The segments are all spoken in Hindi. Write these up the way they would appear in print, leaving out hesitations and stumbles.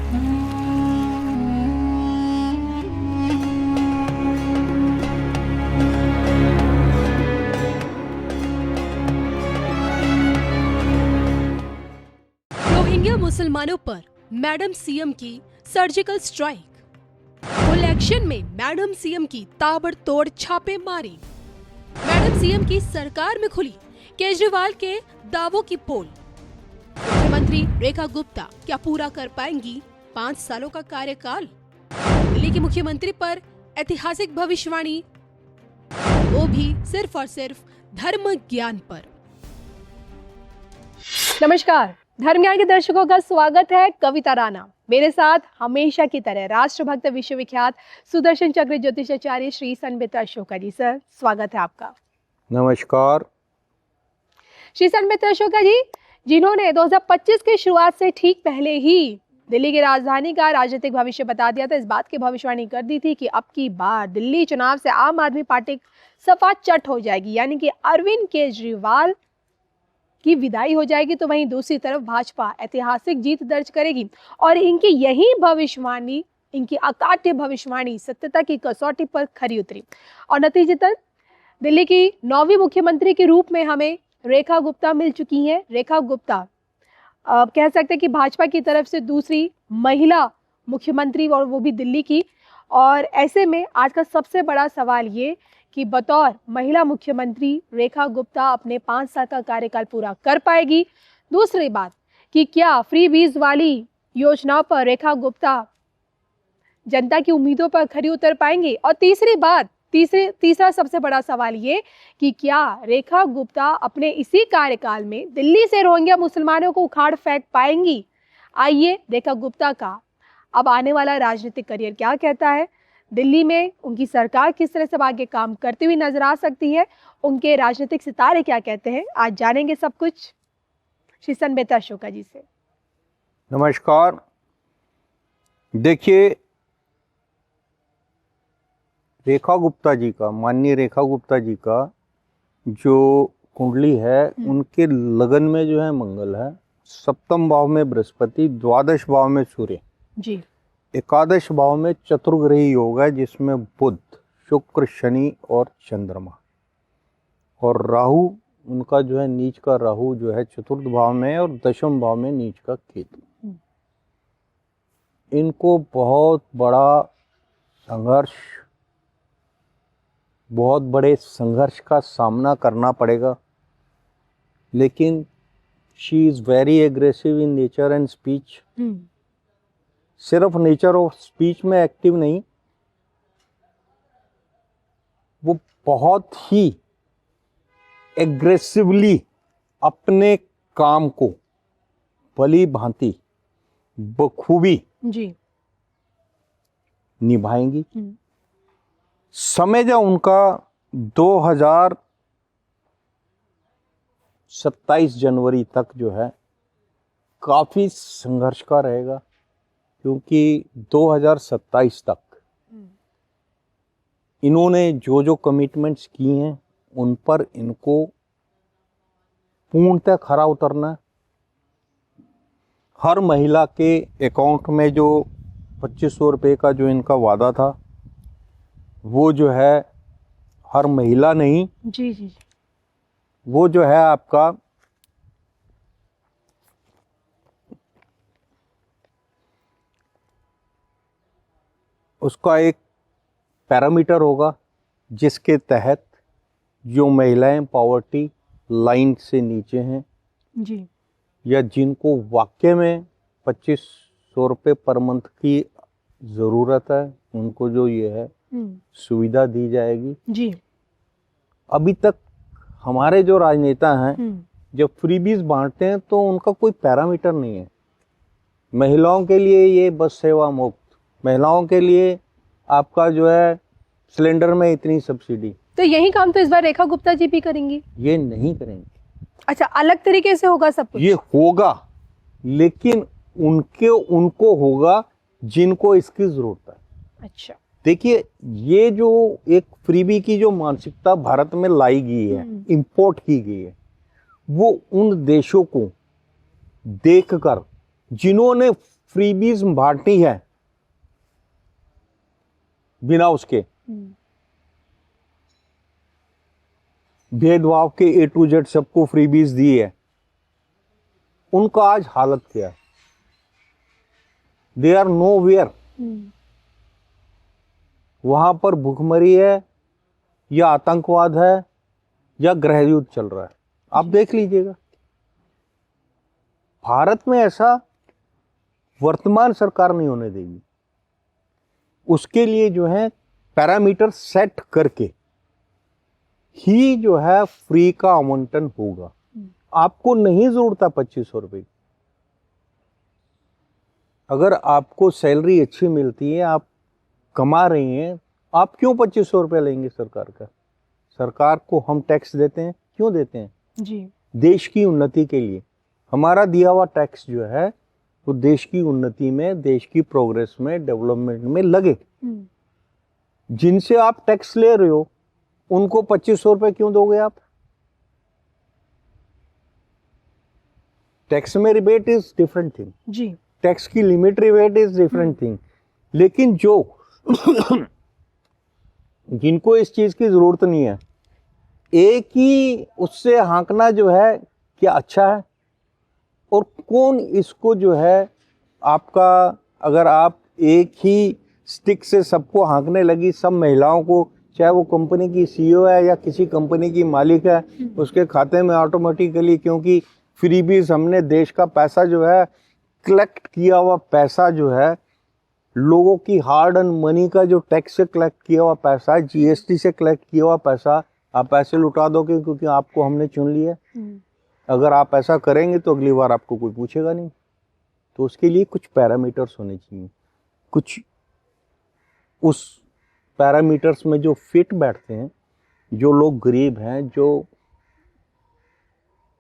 रोहिंग्या मुसलमानों पर मैडम सीएम की सर्जिकल स्ट्राइक। फुल एक्शन में मैडम सीएम की ताबड़तोड़ छापेमारी। मैडम सीएम की सरकार में खुली केजरीवाल के दावों की पोल। मुख्यमंत्री रेखा गुप्ता क्या पूरा कर पाएंगी 5 सालों का कार्यकाल? दिल्ली की मुख्यमंत्री पर ऐतिहासिक भविष्यवाणी, वो भी सिर्फ और सिर्फ धर्म ज्ञान पर। नमस्कार, धर्म ज्ञान के दर्शकों का स्वागत है। कविता राणा मेरे साथ हमेशा की तरह राष्ट्रभक्त विश्वविख्यात सुदर्शन चक्र ज्योतिषाचार्य श्री सनबित अशोका जी। सर, स्वागत है आपका। नमस्कार। श्री सनबित अशोका जी, जिन्होंने 2025 की शुरुआत से ठीक पहले ही दिल्ली की राजधानी का राजनीतिक भविष्य बता दिया था, इस बात की भविष्यवाणी कर दी थी कि अब की बार दिल्ली चुनाव से आम आदमी पार्टी सफा चट हो जाएगी, यानी कि अरविंद केजरीवाल की विदाई हो जाएगी, तो वहीं दूसरी तरफ भाजपा ऐतिहासिक जीत दर्ज करेगी। और इनकी यही भविष्यवाणी, इनकी अकाट्य भविष्यवाणी सत्यता की कसौटी पर खरी उतरी और नतीजतन दिल्ली की 9वीं मुख्यमंत्री के रूप में हमें रेखा गुप्ता मिल चुकी हैं। रेखा गुप्ता कह सकते हैं कि भाजपा की तरफ से दूसरी महिला मुख्यमंत्री, और वो भी दिल्ली की। और ऐसे में आज का सबसे बड़ा सवाल ये कि बतौर महिला मुख्यमंत्री रेखा गुप्ता अपने 5 साल का कार्यकाल पूरा कर पाएगी। दूसरी बात कि क्या फ्रीबीज वाली योजनाओं पर रेखा गुप्ता जनता की उम्मीदों पर खरी उतर पाएंगी। और तीसरी बात, तीसरा सबसे बड़ा सवाल ये कि क्या रेखा गुप्ता अपने इसी कार्यकाल में दिल्ली से रोहिंग्या मुसलमानों को उखाड़ फेंक पाएंगी। आइए, रेखा गुप्ता का अब आने वाला राजनीतिक करियर क्या कहता है, दिल्ली में उनकी सरकार किस तरह से आगे काम करती हुई नजर आ सकती है, उनके राजनीतिक सितारे क्या कहते हैं, आज जानेंगे सब कुछ श्री सनबित अशोका जी से। नमस्कार। देखिए, रेखा गुप्ता जी का, माननीय रेखा गुप्ता जी का जो कुंडली है, उनके लगन में जो है मंगल है, सप्तम भाव में बृहस्पति, द्वादश भाव में सूर्य जी, एकादश भाव में चतुर्ग्रही योग है, जिसमें बुध, शुक्र, शनि और चंद्रमा, और राहु उनका जो है नीच का राहु जो है चतुर्थ भाव में, और दशम भाव में नीच का केतु। इनको बहुत बड़ा संघर्ष, बहुत बड़े संघर्ष का सामना करना पड़ेगा, लेकिन she is very aggressive in nature and speech. सिर्फ नेचर ऑफ स्पीच में एक्टिव नहीं, वो बहुत ही एग्रेसिवली अपने काम को भली भांति बखूबी जी निभाएंगी। समय जो उनका 2027 जनवरी तक जो है काफी संघर्ष का रहेगा, क्योंकि 2027 तक इन्होंने जो जो कमिटमेंट्स की हैं उन पर इनको पूर्णतः खरा उतरना है। हर महिला के अकाउंट में जो 2500 रुपये का जो इनका वादा था, वो जो है हर महिला नहीं, जी जी, वो जो है आपका उसका एक पैरामीटर होगा, जिसके तहत जो महिलाएं पॉवर्टी लाइन से नीचे हैं जी, या जिनको वाकई में 2500 रुपये पर मंथ की ज़रूरत है, उनको जो ये है सुविधा दी जाएगी। जी, अभी तक हमारे जो राजनेता हैं जब फ्रीबीज बांटते हैं तो उनका कोई पैरामीटर नहीं है। महिलाओं के लिए ये बस सेवा मुफ्त, महिलाओं के लिए आपका जो है सिलेंडर में इतनी सब्सिडी। तो यही काम तो इस बार रेखा गुप्ता जी भी करेंगी? ये नहीं करेंगे। अच्छा, अलग तरीके से होगा सब कुछ? ये होगा, लेकिन उनको होगा जिनको इसकी जरूरत है। अच्छा, देखिए, ये जो एक फ्रीबी की जो मानसिकता भारत में लाई गई है, इंपोर्ट की गई है, वो उन देशों को देखकर जिन्होंने फ्रीबीज बांटनी है बिना उसके भेदभाव के A to Z सबको फ्रीबीज दी है, उनका आज हालत क्या है? They are nowhere. वहां पर भूखमरी है या आतंकवाद है या गृह युद्ध चल रहा है, आप देख लीजिएगा। भारत में ऐसा वर्तमान सरकार नहीं होने देगी। उसके लिए जो है पैरामीटर सेट करके ही जो है फ्री का आवंटन होगा। आपको नहीं जरूरत है 2500 रुपए। अगर आपको सैलरी अच्छी मिलती है, आप कमा रही हैं, आप क्यों 2500 रुपये लेंगे सरकार का? सरकार को हम टैक्स देते हैं, क्यों देते हैं? जी, देश की उन्नति के लिए। हमारा दिया हुआ टैक्स जो है वो देश की उन्नति में, देश की प्रोग्रेस में, डेवलपमेंट में लगे। जिनसे आप टैक्स ले रहे हो उनको 2500 रुपये क्यों दोगे आप? टैक्स में रिबेट इज डिफरेंट थिंग जी, टैक्स की limit rebate is different thing. लेकिन जो जिनको इस चीज की जरूरत नहीं है, एक ही उससे हाँकना जो है क्या अच्छा है? और कौन इसको जो है आपका, अगर आप एक ही स्टिक से सबको हाँकने लगी, सब महिलाओं को, चाहे वो कंपनी की सीईओ है या किसी कंपनी की मालिक है, उसके खाते में ऑटोमेटिकली, क्योंकि फ्रीबीज हमने देश का पैसा जो है, कलेक्ट किया हुआ पैसा जो है, लोगों की हार्ड एंड मनी का जो टैक्स से कलेक्ट किया हुआ पैसा, जीएसटी से कलेक्ट किया हुआ पैसा, आप ऐसे लुटा दोगे क्योंकि आपको हमने चुन लिया। अगर आप ऐसा करेंगे तो अगली बार आपको कोई पूछेगा नहीं। तो उसके लिए कुछ पैरामीटर्स होने चाहिए, कुछ उस पैरामीटर्स में जो फिट बैठते हैं, जो लोग गरीब हैं, जो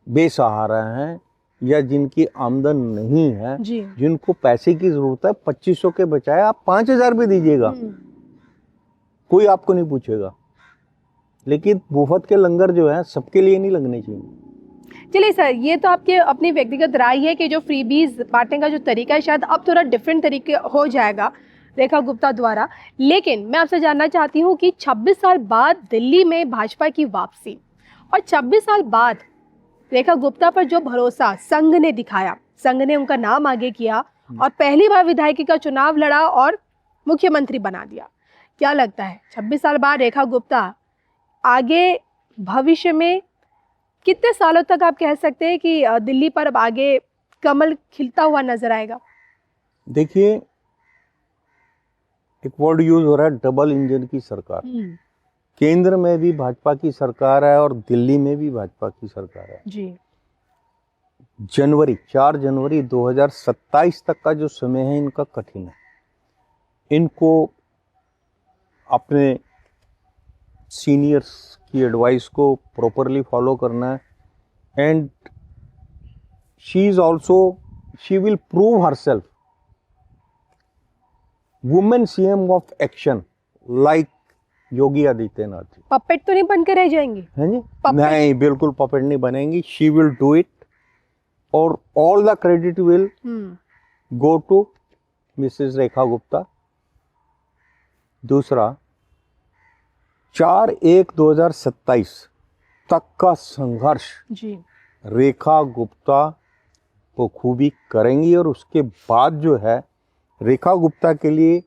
बेसहारा हैं या जिनकी आमदन नहीं है, जिनको पैसे की जरूरत है, 2500 के बजाय आप 5000 भी दीजिएगा, कोई आपको नहीं पूछेगा। लेकिन मुफ्त के लंगर जो है सबके लिए नहीं लगने चाहिए। चलिए सर, ये तो आपके अपनी व्यक्तिगत राय है कि जो फ्रीबीज बांटने का जो तरीका है शायद अब थोड़ा डिफरेंट तरीके हो जाएगा रेखा गुप्ता द्वारा। लेकिन मैं आपसे जानना चाहती हूँ कि 26 साल बाद दिल्ली में भाजपा की वापसी और 26 साल बाद रेखा गुप्ता पर जो भरोसा संघ ने दिखाया, संघ ने उनका नाम आगे किया और पहली बार विधायकी का चुनाव लड़ा और मुख्यमंत्री बना दिया। क्या लगता है 26 साल बाद रेखा गुप्ता आगे भविष्य में कितने सालों तक आप कह सकते हैं कि दिल्ली पर अब आगे कमल खिलता हुआ नजर आएगा? देखिए, एक वर्ड यूज हो रहा है, डबल इंजन की सरकार। केंद्र में भी भाजपा की सरकार है और दिल्ली में भी भाजपा की सरकार है जी। 4 जनवरी 2027 तक का जो समय है इनका कठिन है। इनको अपने सीनियर्स की एडवाइस को प्रॉपरली फॉलो करना है and she will prove herself women CM of action like Yogi Adityanath ji. Puppet तो नहीं बनकर रह जाएंगी? हैं जी? नहीं, बिल्कुल पपेट नहीं बनेंगी। शी विल डू इट और all the credit will go to Mrs Rekha Gupta. दूसरा, 4/1/2027 तक का संघर्ष जी रेखा गुप्ता को खूबी करेंगी और उसके बाद जो है रेखा गुप्ता के लिए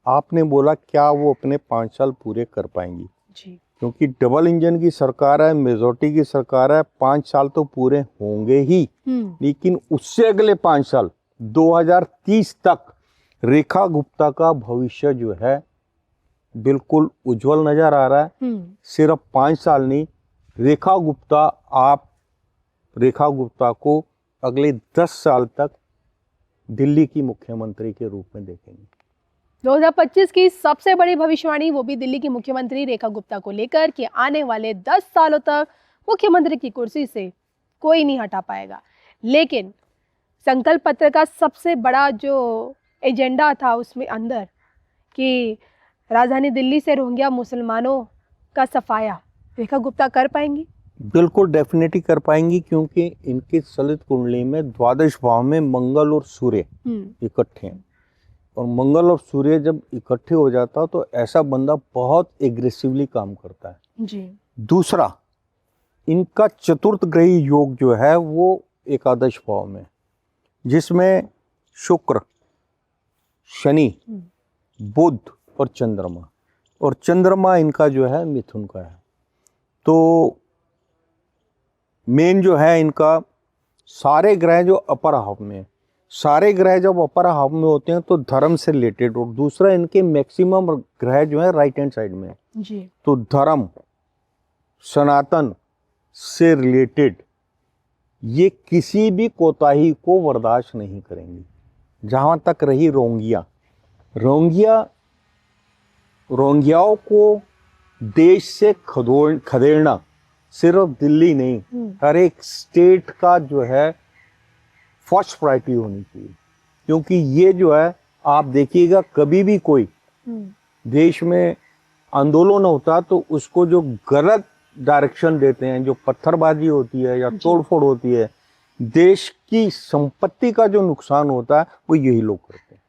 आपने बोला क्या वो अपने 5 साल पूरे कर पाएंगी जी, क्योंकि डबल इंजन की सरकार है, मेजोरिटी की सरकार है, 5 साल तो पूरे होंगे ही। लेकिन उससे अगले 5 साल 2030 तक रेखा गुप्ता का भविष्य जो है बिल्कुल उज्जवल नजर आ रहा है। सिर्फ 5 साल नहीं, रेखा गुप्ता को अगले 10 साल तक दिल्ली की मुख्यमंत्री के रूप में देखेंगे। 2025 की सबसे बड़ी भविष्यवाणी वो भी दिल्ली की मुख्यमंत्री रेखा गुप्ता को लेकर कि आने वाले 10 सालों तक मुख्यमंत्री की कुर्सी से कोई नहीं हटा पाएगा। लेकिन संकल्प पत्र का सबसे बड़ा जो एजेंडा था उसमें अंदर कि राजधानी दिल्ली से रोहिंग्या मुसलमानों का सफाया रेखा गुप्ता कर पाएंगी? बिल्कुल डेफिनेटली कर पाएंगी, क्योंकि इनकी सलित कुंडली में द्वादश भाव में मंगल और सूर्य इकट्ठे हैं। और मंगल और सूर्य जब इकट्ठे हो जाता तो ऐसा बंदा बहुत एग्रेसिवली काम करता है जी। दूसरा, इनका चतुर्थ ग्रही योग जो है वो एकादश भाव में, जिसमें शुक्र, शनि, बुध और चंद्रमा, और चंद्रमा इनका जो है मिथुन का है। तो मेन जो है इनका सारे ग्रह जो अपर हाव में है, सारे ग्रह जब अपर हाव में होते हैं तो धर्म से रिलेटेड, और दूसरा इनके मैक्सिमम ग्रह जो है राइट हैंड साइड में है जी। तो धर्म, सनातन से रिलेटेड ये किसी भी कोताही को बर्दाश्त नहीं करेंगी। जहां तक रही रोंगियाओं को देश से खदेड़ना सिर्फ दिल्ली नहीं, हर एक स्टेट का जो है फर्स्ट प्रायोरिटी होनी चाहिए। क्योंकि ये जो है आप देखिएगा, कभी भी कोई देश में आंदोलन होता तो उसको जो गलत डायरेक्शन देते हैं, जो पत्थरबाजी होती है या तोड़फोड़ होती है, देश की संपत्ति का जो नुकसान होता है वो यही लोग करते हैं।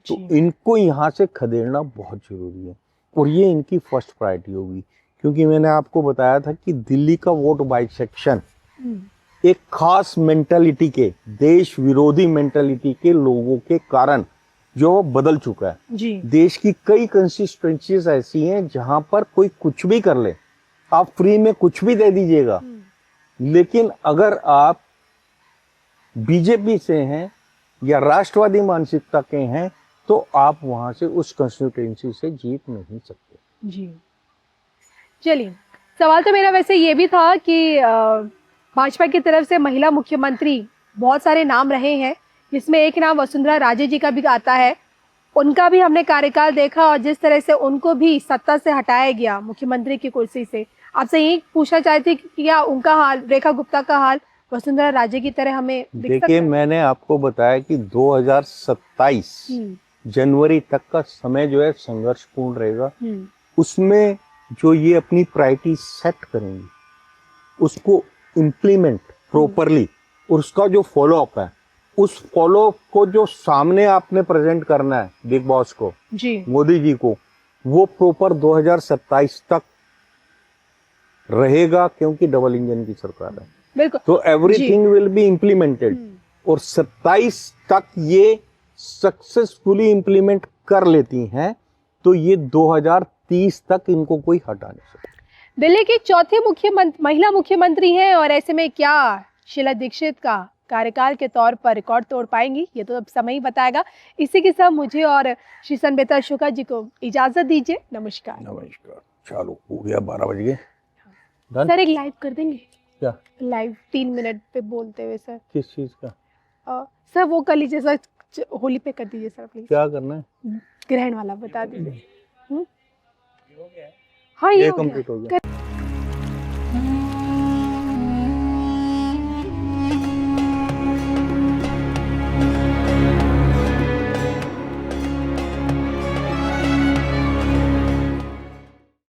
तो इनको यहाँ से खदेड़ना बहुत जरूरी है और ये इनकी फर्स्ट प्रायोरिटी होगी। क्योंकि मैंने आपको बताया था कि दिल्ली का वोट बाइसेक्शन एक खास मेंटालिटी के, देश विरोधी मेंटालिटी के लोगों के कारण जो बदल चुका है जी। देश की कई कंसिस्टेंसीज ऐसी हैं जहां पर कोई कुछ भी कर ले, आप फ्री में कुछ भी दे दीजिएगा, लेकिन अगर आप बीजेपी से हैं या राष्ट्रवादी मानसिकता के हैं तो आप वहां से उस कंस्टिट्यूएंसी से जीत नहीं सकते। जी। चलिए, सवाल तो मेरा वैसे ये भी था कि भाजपा की तरफ से महिला मुख्यमंत्री बहुत सारे नाम रहे हैं, जिसमें एक नाम वसुंधरा राजे जी का भी आता है। उनका भी हमने कार्यकाल देखा और जिस तरह से उनको भी सत्ता से हटाया गया मुख्यमंत्री की कुर्सी से, आपसे यही पूछना चाहती कि क्या उनका हाल, रेखा गुप्ता का हाल वसुंधरा राजे की तरह हमें देखिए, मैंने आपको बताया कि 2027 जनवरी तक का समय जो है संघर्षपूर्ण रहेगा। उसमें जो ये अपनी प्रायोरिटी सेट करेंगे उसको इम्प्लीमेंट प्रॉपरली, और उसका जो फॉलो अप है, उस फॉलो अप को जो सामने आपने प्रेजेंट करना है बिग बॉस को जी, मोदी जी को, वो प्रॉपर 2027 तक रहेगा, क्योंकि डबल इंजन की सरकार है। बिल्कुल। तो एवरीथिंग विल बी इम्प्लीमेंटेड और 27 तक ये सक्सेसफुली इम्प्लीमेंट कर लेती हैं तो ये 2030 तक इनको कोई हटा नहीं सकता। दिल्ली की चौथी महिला मुख्यमंत्री हैं और ऐसे में क्या शीला दीक्षित का कार्यकाल के तौर पर रिकॉर्ड तोड़ पाएंगी, ये तो अब समय ही बताएगा। इसी के साथ मुझे और श्री संबिता शुक्ला जी को इजाजत दीजिए। नमस्कार। नमस्कार। चलो, हो गया 12 बज गए। सर एक लाइव कर देंगे क्या? लाइव 3 मिनट पे बोलते हुए सर। किस चीज का? सर वो कर लीजिए सर, होली पे कर दीजिए सर प्लीज। क्या करना है? ग्रहण वाला बता दीजिए। हाँ, ये कंप्लीट हो गया।